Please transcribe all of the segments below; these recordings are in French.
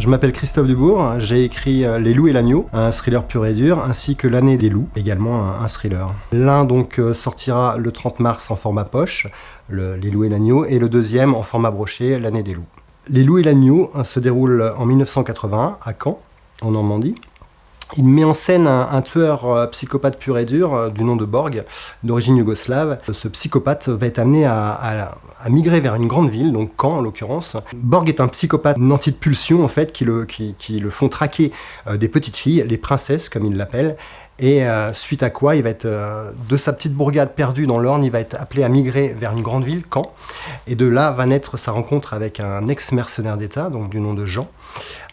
Je m'appelle Christophe Dubourg, j'ai écrit Les Loups et l'Agneau, un thriller pur et dur, ainsi que L'Année des Loups, également un thriller. L'un donc sortira le 30 mars en format poche, Les Loups et l'Agneau, et le deuxième en format broché, L'Année des Loups. Les Loups et l'Agneau se déroule en 1981 à Caen, en Normandie. Il met en scène un tueur psychopathe pur et dur du nom de Borg, d'origine yougoslave. Ce psychopathe va être amené à migrer vers une grande ville, donc Caen en l'occurrence. Borg est un psychopathe nanti de pulsion en fait, qui le font traquer des petites filles, les princesses comme il l'appelle. Et suite à quoi, il va être de sa petite bourgade perdue dans l'Orne, il va être appelé à migrer vers une grande ville, Caen. Et de là va naître sa rencontre avec un ex-mercenaire d'État, donc du nom de Jean,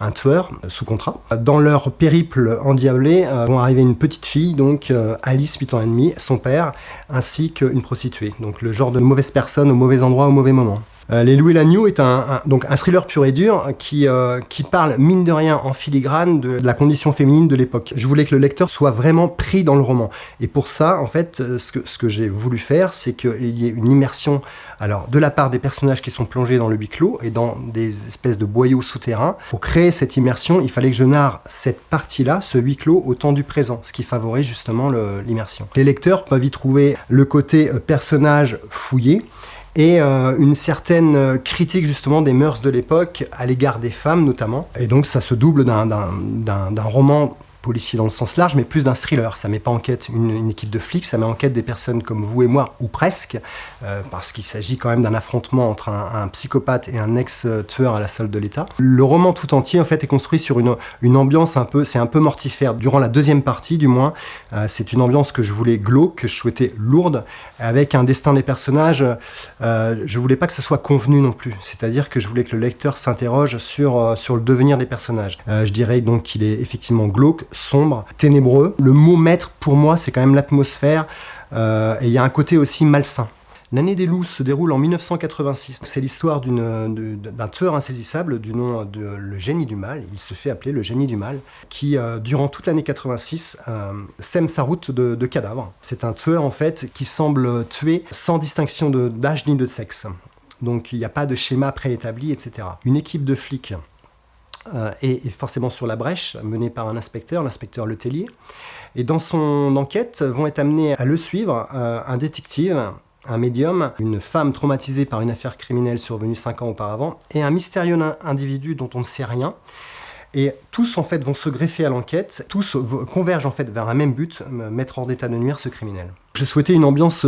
un tueur sous contrat. Dans leur périple endiablé vont arriver une petite fille, donc Alice, 8 ans et demi, son père, ainsi qu'une prostituée. Donc le genre de mauvaise personne au mauvais endroit au mauvais moment. Les Loups et l'Agneau est donc un thriller pur et dur qui parle, mine de rien, en filigrane de la condition féminine de l'époque. Je voulais que le lecteur soit vraiment pris dans le roman. Et pour ça, en fait, ce que j'ai voulu faire, c'est qu'il y ait une immersion, alors, de la part des personnages qui sont plongés dans le huis clos et dans des espèces de boyaux souterrains. Pour créer cette immersion, il fallait que je narre cette partie-là, ce huis clos, au temps du présent, ce qui favorise justement l'immersion. Les lecteurs peuvent y trouver le côté personnage fouillé, et une certaine critique justement des mœurs de l'époque à l'égard des femmes notamment. Et donc ça se double d'un roman policier dans le sens large, mais plus d'un thriller. Ça met pas en quête une équipe de flics, ça met en quête des personnes comme vous et moi, ou presque, parce qu'il s'agit quand même d'un affrontement entre un psychopathe et un ex-tueur à la solde de l'État. Le roman tout entier, en fait, est construit sur une ambiance c'est un peu mortifère. Durant la deuxième partie, du moins, c'est une ambiance que je voulais glauque, que je souhaitais lourde, avec un destin des personnages. Je voulais pas que ce soit convenu non plus. C'est-à-dire que je voulais que le lecteur s'interroge sur le devenir des personnages. Je dirais donc qu'il est effectivement glauque, sombre, ténébreux. Le mot maître, pour moi, c'est quand même l'atmosphère, et il y a un côté aussi malsain. L'Année des Loups se déroule en 1986. C'est l'histoire d'un tueur insaisissable du nom de le Génie du Mal. Il se fait appeler le Génie du Mal, qui, durant toute l'année 86, sème sa route de cadavres. C'est un tueur, en fait, qui semble tuer sans distinction d'âge ni de sexe. Donc, il n'y a pas de schéma préétabli, etc. Une équipe de flics est forcément sur la brèche, menée par l'inspecteur Le Tellier. Et dans son enquête, vont être amenés à le suivre un détective, un médium, une femme traumatisée par une affaire criminelle survenue 5 ans auparavant, et un mystérieux individu dont on ne sait rien. Et tous, en fait, vont se greffer à l'enquête, tous convergent, en fait, vers un même but, mettre hors d'état de nuire ce criminel. Je souhaitais une ambiance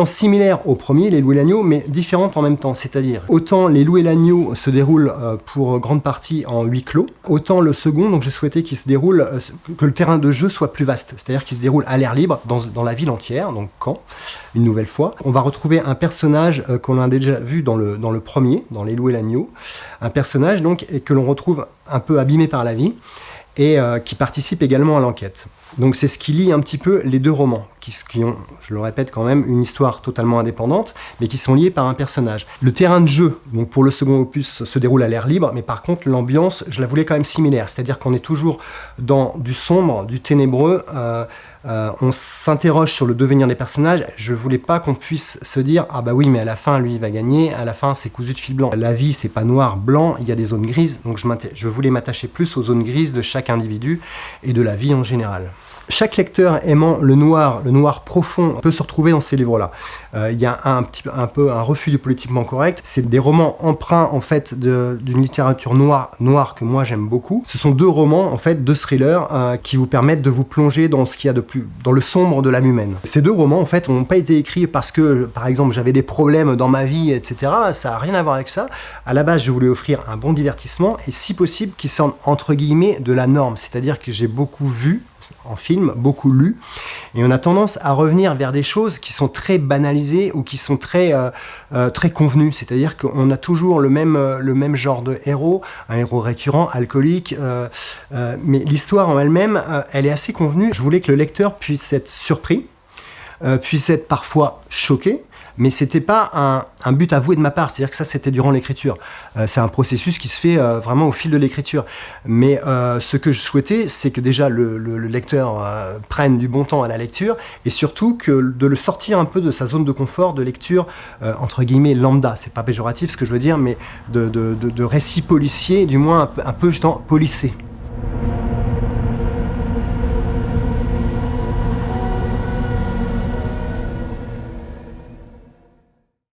similaire au premier, Les Loups et l'Agneau, mais différente en même temps. C'est-à-dire, autant Les Loups et l'Agneau se déroulent pour grande partie en huis clos, autant le second, donc je souhaitais qu'il se déroule, que le terrain de jeu soit plus vaste. C'est-à-dire qu'il se déroule à l'air libre, dans la ville entière, donc Caen, une nouvelle fois. On va retrouver un personnage qu'on a déjà vu dans le premier, dans Les Loups et l'Agneau. Un personnage, donc, que l'on retrouve un peu abîmé par la vie, et qui participe également à l'enquête. Donc c'est ce qui lie un petit peu les deux romans, qui ont, je le répète quand même, une histoire totalement indépendante, mais qui sont liés par un personnage. Le terrain de jeu, donc pour le second opus, se déroule à l'air libre, mais par contre l'ambiance, je la voulais quand même similaire, c'est-à-dire qu'on est toujours dans du sombre, du ténébreux, on s'interroge sur le devenir des personnages. Je voulais pas qu'on puisse se dire « Ah bah oui, mais à la fin, lui, il va gagner, à la fin, c'est cousu de fil blanc. » La vie, c'est pas noir, blanc, il y a des zones grises, donc je voulais m'attacher plus aux zones grises de chaque individu et de la vie en général. Chaque lecteur aimant le noir profond, peut se retrouver dans ces livres-là. Il y a un peu un refus du politiquement correct. C'est des romans empreints, en fait, d'une littérature noire que moi j'aime beaucoup. Ce sont deux romans, en fait, deux thrillers qui vous permettent de vous plonger dans ce qu'il y a de plus, dans le sombre de l'âme humaine. Ces deux romans, en fait, n'ont pas été écrits parce que, par exemple, j'avais des problèmes dans ma vie, etc. Ça n'a rien à voir avec ça. À la base, je voulais offrir un bon divertissement et, si possible, qui sorte, entre guillemets, de la norme. C'est-à-dire que j'ai beaucoup vu en film, beaucoup lu, et on a tendance à revenir vers des choses qui sont très banalisées ou qui sont très convenues, c'est-à-dire qu'on a toujours le même genre de héros, un héros récurrent, alcoolique, mais l'histoire en elle-même, elle est assez convenue. Je voulais que le lecteur puisse être surpris, puisse être parfois choqué, mais c'était pas un but avoué de ma part, c'est-à-dire que ça c'était durant l'écriture. C'est un processus qui se fait vraiment au fil de l'écriture. Mais ce que je souhaitais, c'est que déjà le lecteur prenne du bon temps à la lecture, et surtout que de le sortir un peu de sa zone de confort de lecture entre guillemets lambda. C'est pas péjoratif ce que je veux dire, mais de récits policiers, du moins un peu justement policés.